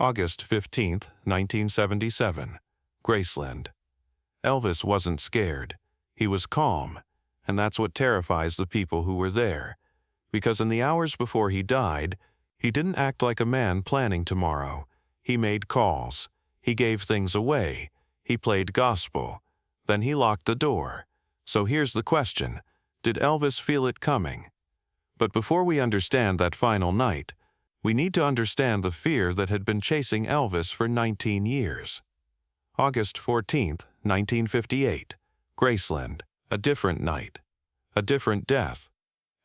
August 15, 1977, Graceland. Elvis wasn't scared. He was calm, and that's what terrifies the people who were there. Because in the hours before he died, he didn't act like a man planning tomorrow. He made calls. He gave things away. He played gospel. Then he locked the door. So here's the question. Did Elvis feel it coming? But before we understand that final night, we need to understand the fear that had been chasing Elvis for 19 years. August 14, 1958, Graceland. A different night. A different death.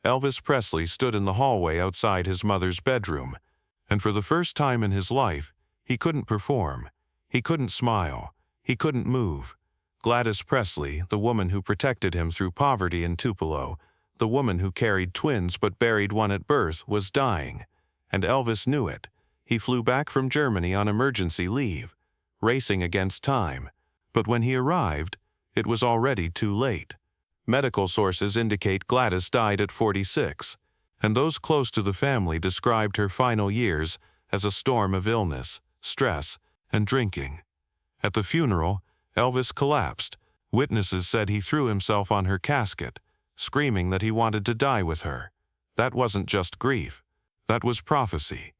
Elvis Presley stood in the hallway outside his mother's bedroom, and for the first time in his life, he couldn't perform. He couldn't smile. He couldn't move. Gladys Presley, the woman who protected him through poverty in Tupelo, the woman who carried twins but buried one at birth, was dying. And Elvis knew it. He flew back from Germany on emergency leave, racing against time. But when he arrived, it was already too late. Medical sources indicate Gladys died at 46, and those close to the family described her final years as a storm of illness, stress, and drinking. At the funeral, Elvis collapsed. Witnesses said he threw himself on her casket, screaming that he wanted to die with her. That wasn't just grief. That was prophecy.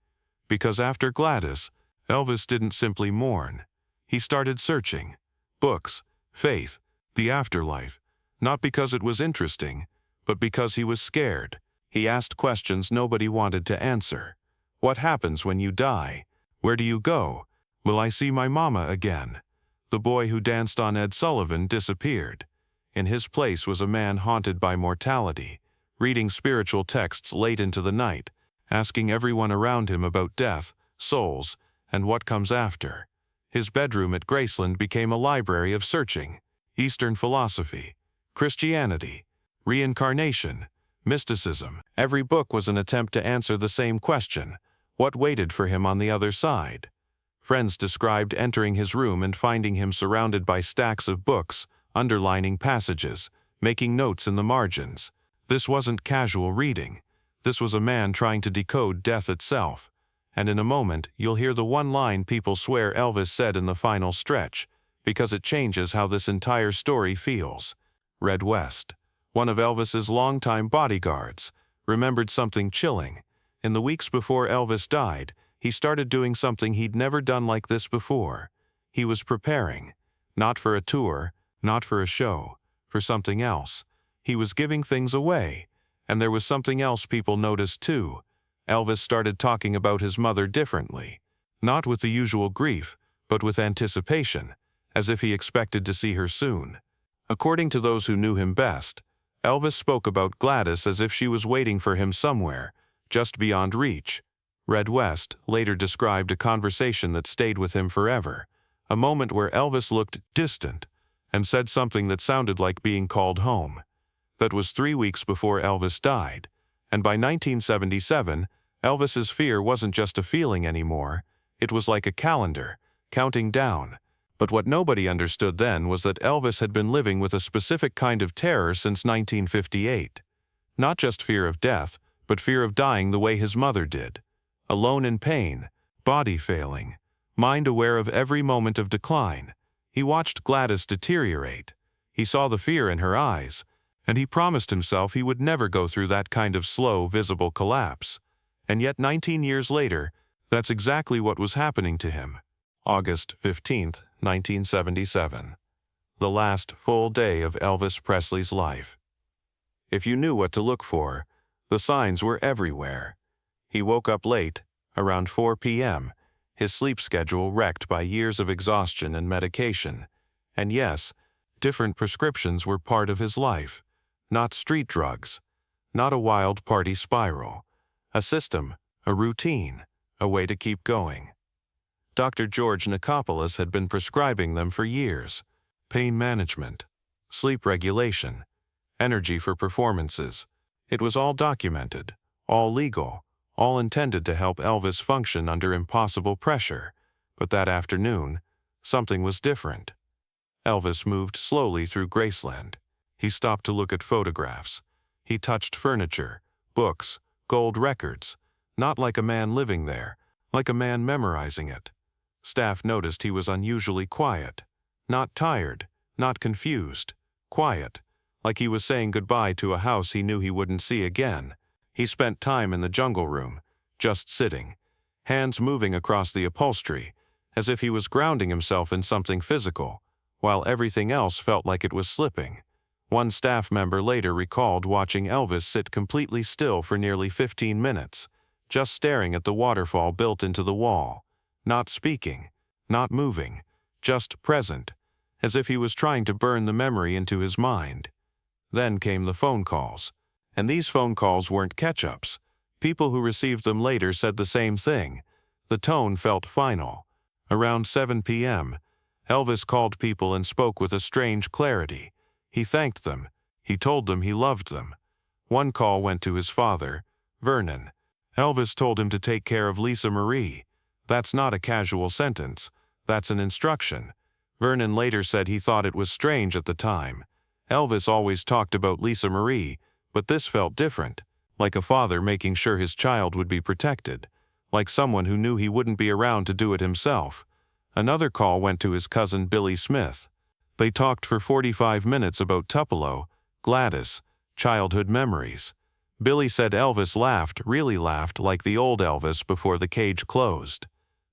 Because after Gladys, Elvis didn't simply mourn. He started searching. Books, faith, the afterlife. Not because it was interesting, but because he was scared. He asked questions nobody wanted to answer. What happens when you die? Where do you go? Will I see my mama again? The boy who danced on Ed Sullivan disappeared. In his place was a man haunted by mortality, reading spiritual texts late into the night, asking everyone around him about death, souls, and what comes after. His bedroom at Graceland became a library of searching. Eastern philosophy, Christianity, reincarnation, mysticism. Every book was an attempt to answer the same question: what waited for him on the other side? Friends described entering his room and finding him surrounded by stacks of books, underlining passages, making notes in the margins. This wasn't casual reading. This was a man trying to decode death itself. And in a moment, you'll hear the one line people swear Elvis said in the final stretch, because it changes how this entire story feels. Red West, one of Elvis's longtime bodyguards, remembered something chilling. In the weeks before Elvis died, he started doing something he'd never done like this before. He was preparing. Not for a tour, not for a show, for something else. He was giving things away. And there was something else people noticed too. Elvis started talking about his mother differently. Not with the usual grief, but with anticipation, as if he expected to see her soon. According to those who knew him best, Elvis spoke about Gladys as if she was waiting for him somewhere, just beyond reach. Red West later described a conversation that stayed with him forever, a moment where Elvis looked distant and said something that sounded like being called home. That was 3 weeks before Elvis died, and by 1977, Elvis's fear wasn't just a feeling anymore. It was like a calendar, counting down. But what nobody understood then was that Elvis had been living with a specific kind of terror since 1958. Not just fear of death, but fear of dying the way his mother did. Alone in pain, body failing, mind aware of every moment of decline. He watched Gladys deteriorate. He saw the fear in her eyes, and he promised himself he would never go through that kind of slow, visible collapse. And yet 19 years later, that's exactly what was happening to him. August 15, 1977. The last full day of Elvis Presley's life. If you knew what to look for, the signs were everywhere. He woke up late, around 4 p.m., his sleep schedule wrecked by years of exhaustion and medication. And yes, different prescriptions were part of his life. Not street drugs, not a wild party spiral. A system, a routine, a way to keep going. Dr. George Nicopolis had been prescribing them for years. Pain management, sleep regulation, energy for performances. It was all documented, all legal, all intended to help Elvis function under impossible pressure. But that afternoon, something was different. Elvis moved slowly through Graceland. He stopped to look at photographs. He touched furniture, books, gold records, not like a man living there, like a man memorizing it. Staff noticed he was unusually quiet. Not tired, not confused. Quiet, like he was saying goodbye to a house he knew he wouldn't see again. He spent time in the jungle room, just sitting, hands moving across the upholstery, as if he was grounding himself in something physical, while everything else felt like it was slipping. One staff member later recalled watching Elvis sit completely still for nearly 15 minutes, just staring at the waterfall built into the wall, not speaking, not moving, just present, as if he was trying to burn the memory into his mind. Then came the phone calls. And these phone calls weren't catch-ups. People who received them later said the same thing. The tone felt final. Around 7 p.m., Elvis called people and spoke with a strange clarity. He thanked them. He told them he loved them. One call went to his father, Vernon. Elvis told him to take care of Lisa Marie. That's not a casual sentence. That's an instruction. Vernon later said he thought it was strange at the time. Elvis always talked about Lisa Marie, but this felt different, like a father making sure his child would be protected, like someone who knew he wouldn't be around to do it himself. Another call went to his cousin Billy Smith. They talked for 45 minutes about Tupelo, Gladys, childhood memories. Billy said Elvis laughed, really laughed, like the old Elvis before the cage closed.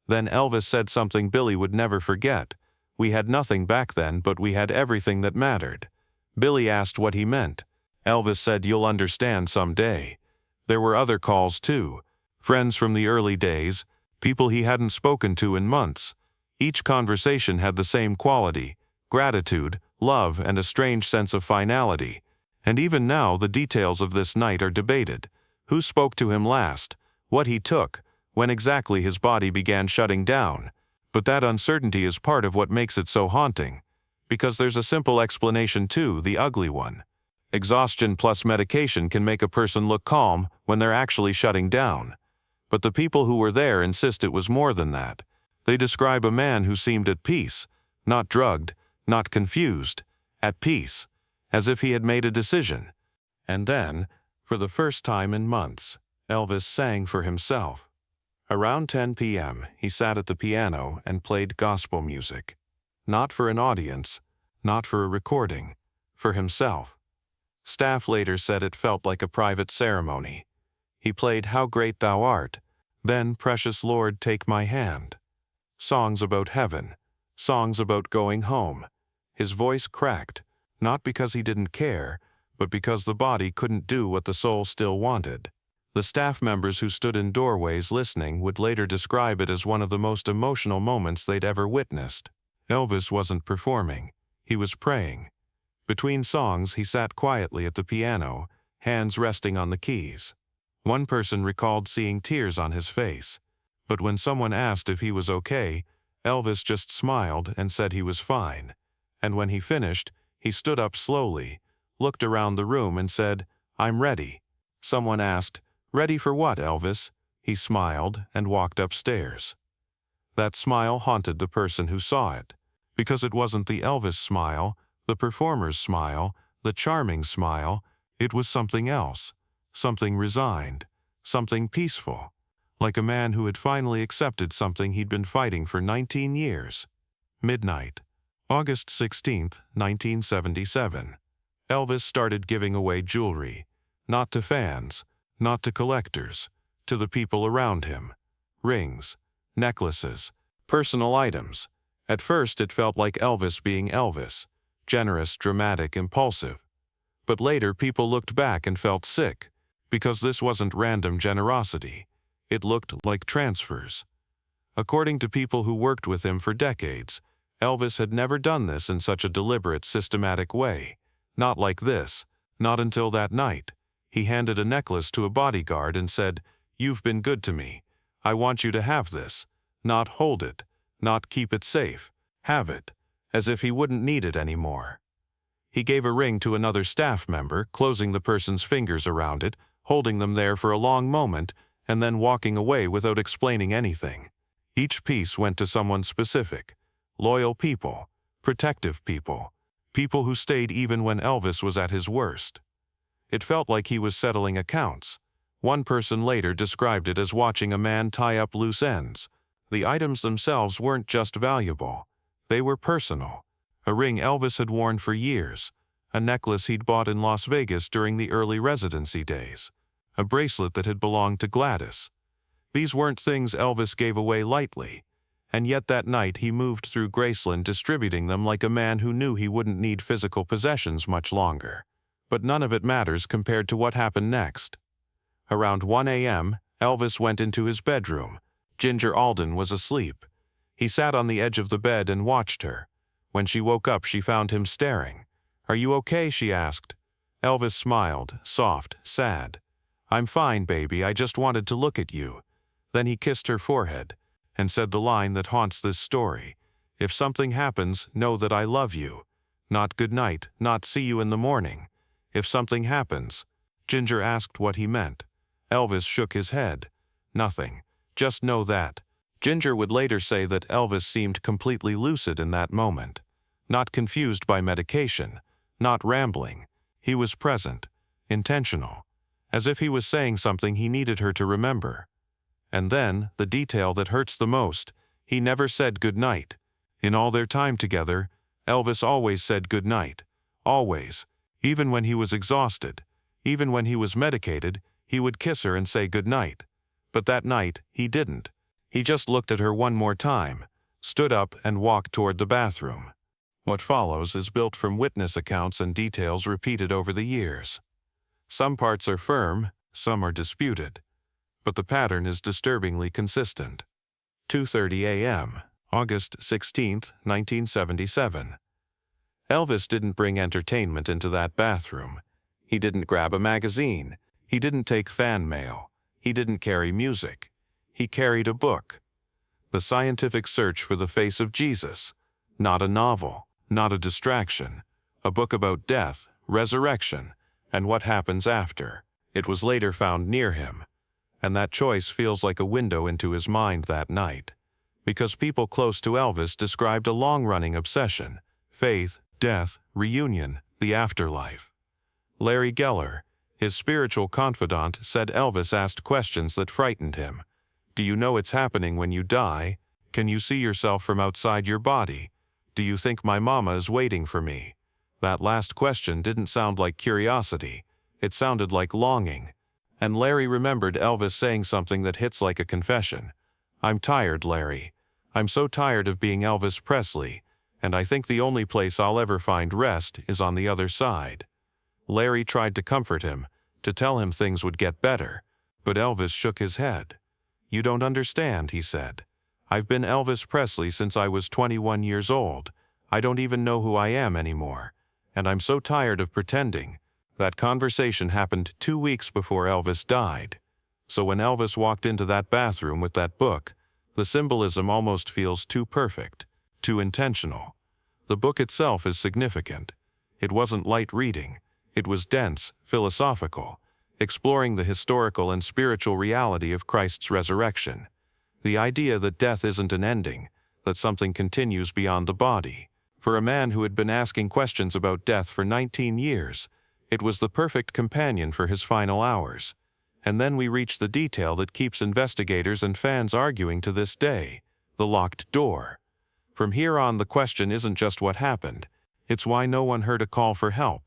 Then Elvis said something Billy would never forget. We had nothing back then, but we had everything that mattered. Billy asked what he meant. Elvis said, "You'll understand someday." There were other calls too. Friends from the early days, people he hadn't spoken to in months. Each conversation had the same quality: gratitude, love, and a strange sense of finality. And even now the details of this night are debated. Who spoke to him last? What he took? When exactly his body began shutting down? But that uncertainty is part of what makes it so haunting. Because there's a simple explanation too, the ugly one. Exhaustion plus medication can make a person look calm when they're actually shutting down. But the people who were there insist it was more than that. They describe a man who seemed at peace, not drugged, not confused, at peace, as if he had made a decision. And then, for the first time in months, Elvis sang for himself. Around 10 p.m., he sat at the piano and played gospel music. Not for an audience, not for a recording, for himself. Staff later said it felt like a private ceremony. He played "How Great Thou Art," then "Precious Lord, Take My Hand." Songs about heaven, songs about going home. His voice cracked, not because he didn't care, but because the body couldn't do what the soul still wanted. The staff members who stood in doorways listening would later describe it as one of the most emotional moments they'd ever witnessed. Elvis wasn't performing. He was praying. Between songs, he sat quietly at the piano, hands resting on the keys. One person recalled seeing tears on his face. But when someone asked if he was okay, Elvis just smiled and said he was fine. And when he finished, he stood up slowly, looked around the room and said, "I'm ready." Someone asked, "Ready for what, Elvis?" He smiled and walked upstairs. That smile haunted the person who saw it, because it wasn't the Elvis smile, the performer's smile, the charming smile. It was something else, something resigned, something peaceful, like a man who had finally accepted something he'd been fighting for 19 years. Midnight, August 16, 1977. Elvis started giving away jewelry, not to fans, not to collectors, to the people around him. Rings, necklaces, personal items. At first it felt like Elvis being Elvis, generous, dramatic, impulsive. But later people looked back and felt sick, because this wasn't random generosity. It looked like transfers. According to people who worked with him for decades, Elvis had never done this in such a deliberate, systematic way. Not like this, not until that night. He handed a necklace to a bodyguard and said, "You've been good to me. I want you to have this. Not hold it, not keep it safe. Have it," as if he wouldn't need it anymore. He gave a ring to another staff member, closing the person's fingers around it, holding them there for a long moment, and then walking away without explaining anything. Each piece went to someone specific: loyal people, protective people, people who stayed even when Elvis was at his worst. It felt like he was settling accounts. One person later described it as watching a man tie up loose ends. The items themselves weren't just valuable. They were personal. A ring Elvis had worn for years. A necklace he'd bought in Las Vegas during the early residency days. A bracelet that had belonged to Gladys. These weren't things Elvis gave away lightly. And yet that night he moved through Graceland distributing them like a man who knew he wouldn't need physical possessions much longer. But none of it matters compared to what happened next. Around 1 a.m., Elvis went into his bedroom. Ginger Alden was asleep. He sat on the edge of the bed and watched her. When she woke up, she found him staring. "Are you okay?" she asked. Elvis smiled, soft, sad. "I'm fine, baby, I just wanted to look at you." Then he kissed her forehead and said the line that haunts this story. "If something happens, know that I love you. Not good night, not see you in the morning. If something happens." Ginger asked what he meant. Elvis shook his head. "Nothing. Just know that." Ginger would later say that Elvis seemed completely lucid in that moment. Not confused by medication. Not rambling. He was present. Intentional. As if he was saying something he needed her to remember. And then, the detail that hurts the most, he never said good night. In all their time together, Elvis always said good night. Always. Even when he was exhausted. Even when he was medicated, he would kiss her and say good night. But that night, he didn't. He just looked at her one more time, stood up and walked toward the bathroom. What follows is built from witness accounts and details repeated over the years. Some parts are firm, some are disputed. But the pattern is disturbingly consistent. 2:30 a.m., August 16, 1977. Elvis didn't bring entertainment into that bathroom. He didn't grab a magazine. He didn't take fan mail. He didn't carry music. He carried a book. The Scientific Search for the Face of Jesus. Not a novel, not a distraction. A book about death, resurrection, and what happens after. It was later found near him. And that choice feels like a window into his mind that night. Because people close to Elvis described a long-running obsession. Faith, death, reunion, the afterlife. Larry Geller, his spiritual confidant, said Elvis asked questions that frightened him. Do you know it's happening when you die? Can you see yourself from outside your body? Do you think my mama is waiting for me? That last question didn't sound like curiosity. It sounded like longing. And Larry remembered Elvis saying something that hits like a confession. "I'm tired, Larry. I'm so tired of being Elvis Presley, and I think the only place I'll ever find rest is on the other side." Larry tried to comfort him, to tell him things would get better, but Elvis shook his head. "You don't understand," he said. "I've been Elvis Presley since I was 21 years old. I don't even know who I am anymore. And I'm so tired of pretending." That conversation happened 2 weeks before Elvis died. So when Elvis walked into that bathroom with that book, the symbolism almost feels too perfect, too intentional. The book itself is significant. It wasn't light reading. It was dense, philosophical, exploring the historical and spiritual reality of Christ's resurrection. The idea that death isn't an ending, that something continues beyond the body. For a man who had been asking questions about death for 19 years, it was the perfect companion for his final hours. And then we reach the detail that keeps investigators and fans arguing to this day: the locked door. From here on, the question isn't just what happened, it's why no one heard a call for help.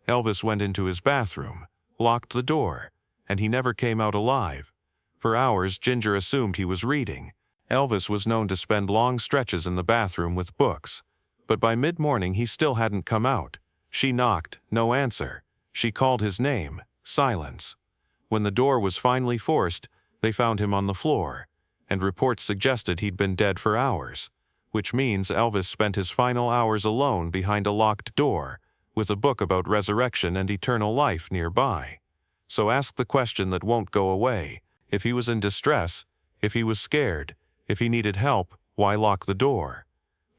Elvis went into his bathroom, locked the door, and he never came out alive. For hours, Ginger assumed he was reading. Elvis was known to spend long stretches in the bathroom with books. But by mid-morning, he still hadn't come out. She knocked, no answer. She called his name, silence. When the door was finally forced, they found him on the floor, and reports suggested he'd been dead for hours, which means Elvis spent his final hours alone behind a locked door, with a book about resurrection and eternal life nearby. So ask the question that won't go away. If he was in distress, if he was scared, if he needed help, why lock the door?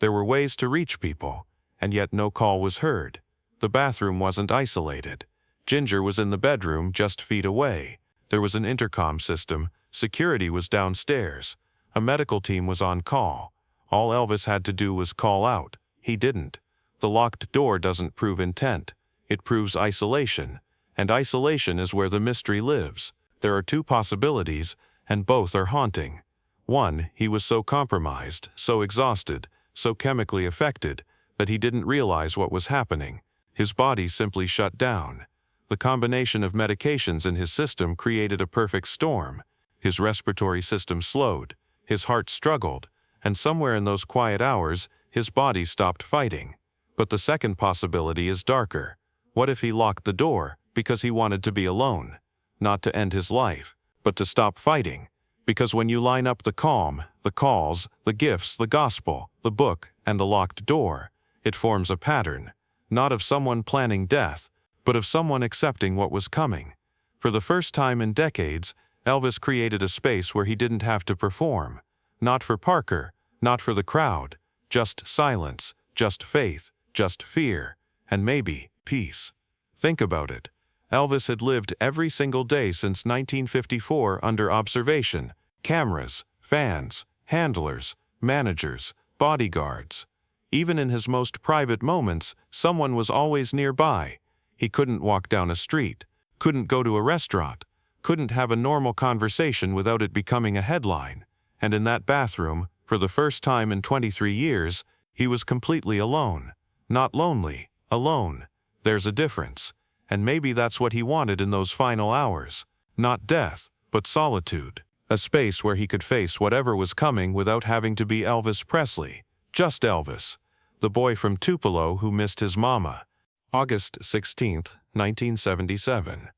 There were ways to reach people, and yet no call was heard. The bathroom wasn't isolated. Ginger was in the bedroom just feet away. There was an intercom system. Security was downstairs. A medical team was on call. All Elvis had to do was call out. He didn't. The locked door doesn't prove intent. It proves isolation. And isolation is where the mystery lives. There are two possibilities, and both are haunting. One, he was so compromised, so exhausted, so chemically affected, that he didn't realize what was happening. His body simply shut down. The combination of medications in his system created a perfect storm. His respiratory system slowed, his heart struggled, and somewhere in those quiet hours, his body stopped fighting. But the second possibility is darker. What if he locked the door because he wanted to be alone? Not to end his life, but to stop fighting. Because when you line up the calm, the calls, the gifts, the gospel, the book, and the locked door, it forms a pattern, not of someone planning death, but of someone accepting what was coming. For the first time in decades, Elvis created a space where he didn't have to perform. Not for Parker, not for the crowd, just silence, just faith, just fear, and maybe peace. Think about it. Elvis had lived every single day since 1954 under observation, cameras, fans, handlers, managers, bodyguards. Even in his most private moments, someone was always nearby. He couldn't walk down a street, couldn't go to a restaurant, couldn't have a normal conversation without it becoming a headline. And in that bathroom, for the first time in 23 years, he was completely alone. Not lonely, alone. There's a difference. And maybe that's what he wanted in those final hours. Not death, but solitude. A space where he could face whatever was coming without having to be Elvis Presley. Just Elvis. The boy from Tupelo who missed his mama. August 16, 1977.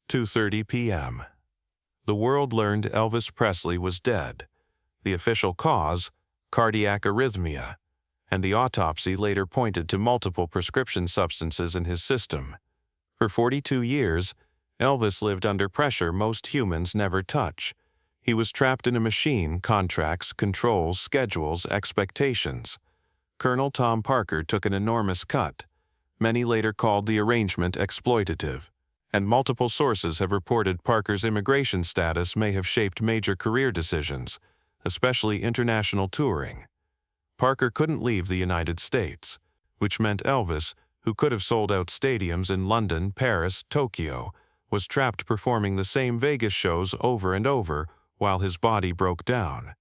2:30 p.m. The world learned Elvis Presley was dead. The official cause, cardiac arrhythmia. And the autopsy later pointed to multiple prescription substances in his system. For 42 years, Elvis lived under pressure most humans never touch. He was trapped in a machine, contracts, controls, schedules, expectations. Colonel Tom Parker took an enormous cut. Many later called the arrangement exploitative. And multiple sources have reported Parker's immigration status may have shaped major career decisions, especially international touring. Parker couldn't leave the United States, which meant Elvis, who could have sold out stadiums in London, Paris, Tokyo, was trapped performing the same Vegas shows over and over while his body broke down.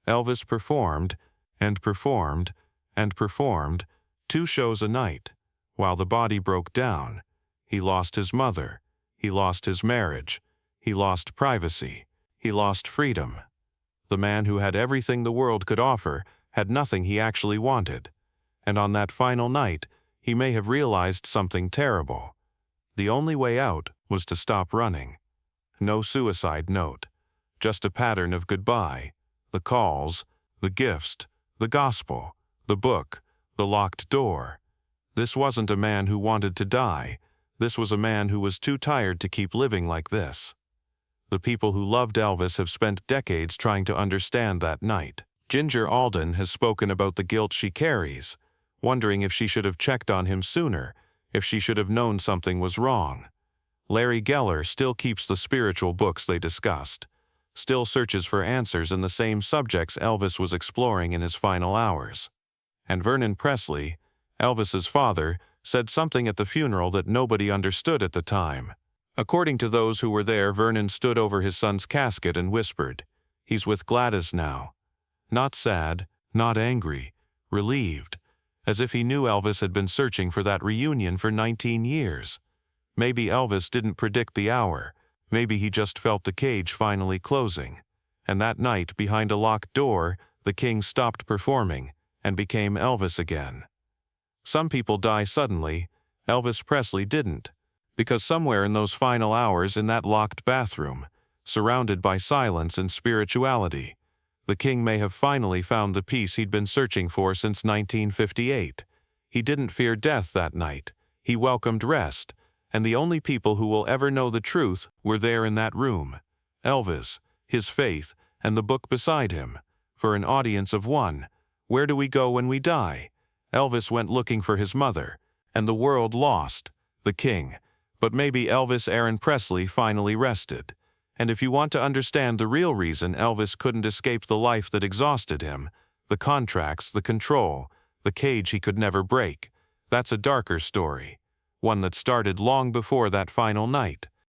Elvis performed, and performed, and performed, 2 shows a night. While the body broke down, he lost his mother, he lost his marriage, he lost privacy, he lost freedom. The man who had everything the world could offer had nothing he actually wanted. And on that final night, he may have realized something terrible. The only way out was to stop running. No suicide note, just a pattern of goodbye, the calls, the gifts, the gospel, the book, the locked door. This wasn't a man who wanted to die. This was a man who was too tired to keep living like this. The people who loved Elvis have spent decades trying to understand that night. Ginger Alden has spoken about the guilt she carries, wondering if she should have checked on him sooner, if she should have known something was wrong. Larry Geller still keeps the spiritual books they discussed, still searches for answers in the same subjects Elvis was exploring in his final hours. And Vernon Presley, Elvis's father, said something at the funeral that nobody understood at the time. According to those who were there, Vernon stood over his son's casket and whispered, "He's with Gladys now." Not sad, not angry, relieved, as if he knew Elvis had been searching for that reunion for 19 years. Maybe Elvis didn't predict the hour. Maybe he just felt the cage finally closing. And that night, behind a locked door, the king stopped performing and became Elvis again. Some people die suddenly. Elvis Presley didn't. Because somewhere in those final hours in that locked bathroom, surrounded by silence and spirituality, the king may have finally found the peace he'd been searching for since 1958. He didn't fear death that night. He welcomed rest, and the only people who will ever know the truth were there in that room. Elvis, his faith, and the book beside him. For an audience of one, where do we go when we die? Elvis went looking for his mother, and the world lost, the king. But maybe Elvis Aaron Presley finally rested. And if you want to understand the real reason Elvis couldn't escape the life that exhausted him, the contracts, the control, the cage he could never break, that's a darker story. One that started long before that final night.